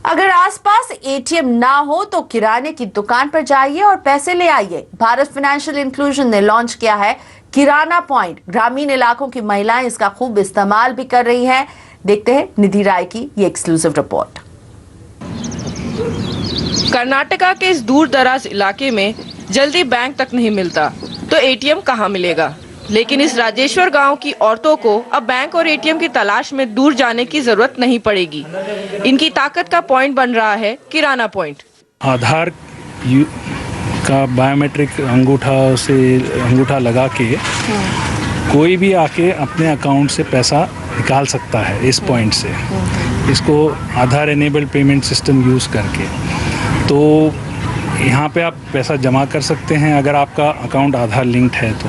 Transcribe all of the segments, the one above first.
अगर आसपास एटीएम ना हो तो किराने की दुकान पर जाइए और पैसे ले आइए। भारत फाइनेंशियल इंक्लूजन ने लॉन्च किया है किराना पॉइंट। ग्रामीण इलाकों की महिलाएं इसका खूब इस्तेमाल भी कर रही हैं। देखते हैं निधि राय की ये एक्सक्लूसिव रिपोर्ट। कर्नाटका के इस दूर दराज इलाके में जल्दी बैंक तक नहीं मिलता तो एटीएम कहाँ मिलेगा। लेकिन इस राजेश्वर गांव की औरतों को अब बैंक और एटीएम की तलाश में दूर जाने की जरूरत नहीं पड़ेगी। इनकी ताकत का पॉइंट बन रहा है किराना पॉइंट। आधार का बायोमेट्रिक अंगूठा लगा के कोई भी आके अपने अकाउंट से पैसा निकाल सकता है इस पॉइंट से। इसको आधार एनेबल्ड पेमेंट सिस्टम यूज़ करके तो यहाँ पे आप पैसा जमा कर सकते हैं। अगर आपका अकाउंट आधार लिंक्ड है तो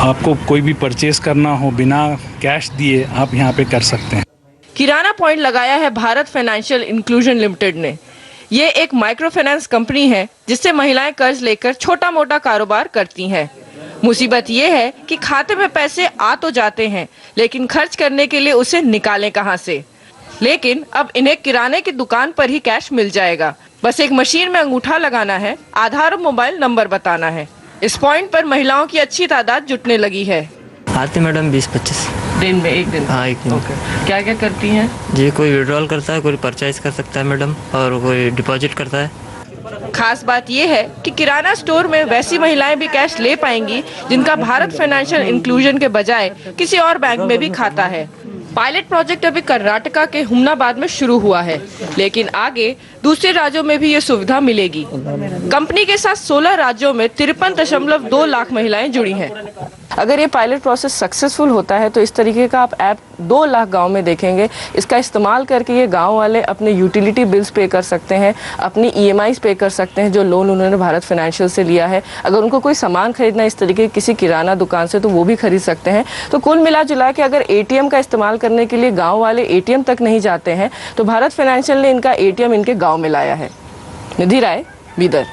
आपको कोई भी परचेज करना हो बिना कैश दिए आप यहाँ पे कर सकते हैं। किराना पॉइंट लगाया है भारत फाइनेंशियल इंक्लूजन लिमिटेड ने। ये एक माइक्रो फाइनेंस कंपनी है जिससे महिलाएं कर्ज लेकर छोटा मोटा कारोबार करती हैं। मुसीबत ये है कि खाते में पैसे आ तो जाते हैं लेकिन खर्च करने के लिए उसे निकालें कहां से। लेकिन अब इन्हें किराने की दुकान पर ही कैश मिल जाएगा। बस एक मशीन में अंगूठा लगाना है, आधार और मोबाइल नंबर बताना है। इस पॉइंट पर महिलाओं की अच्छी तादाद जुटने लगी है। आते मैडम 20-25 दिन में एक दिन। हाँ, एक दिन। क्या क्या करती हैं जी? कोई विड्रॉल करता है, कोई परचेज कर सकता है मैडम, और कोई डिपॉजिट करता है। खास बात यह है कि किराना स्टोर में वैसी महिलाएं भी कैश ले पाएंगी जिनका भारत फाइनेंशियल इंक्लूजन के बजाय किसी और बैंक में भी खाता है। पायलट प्रोजेक्ट अभी कर्नाटका के हुमनाबाद में शुरू हुआ है, लेकिन आगे दूसरे राज्यों में भी ये सुविधा मिलेगी। कंपनी के साथ 16 राज्यों में 53.2 लाख महिलाएं जुड़ी हैं। अगर ये पायलट प्रोसेस सक्सेसफुल होता है तो इस तरीके का आप ऐप 2 लाख गांव में देखेंगे। इसका इस्तेमाल करके ये गांव वाले अपने यूटिलिटी बिल्स पे कर सकते हैं, अपनी ईएमआईज पे कर सकते हैं जो लोन उन्होंने भारत फाइनेंशियल से लिया है। अगर उनको कोई सामान खरीदना इस तरीके की किसी किराना दुकान से तो वो भी खरीद सकते हैं। तो कुल मिला जुला के अगर एटीएम का इस्तेमाल करने के लिए गाँव वाले एटीएम तक नहीं जाते हैं तो भारत फाइनेंशियल ने इनका एटीएम इनके गाँव में लाया है। निधि राय, बीदर।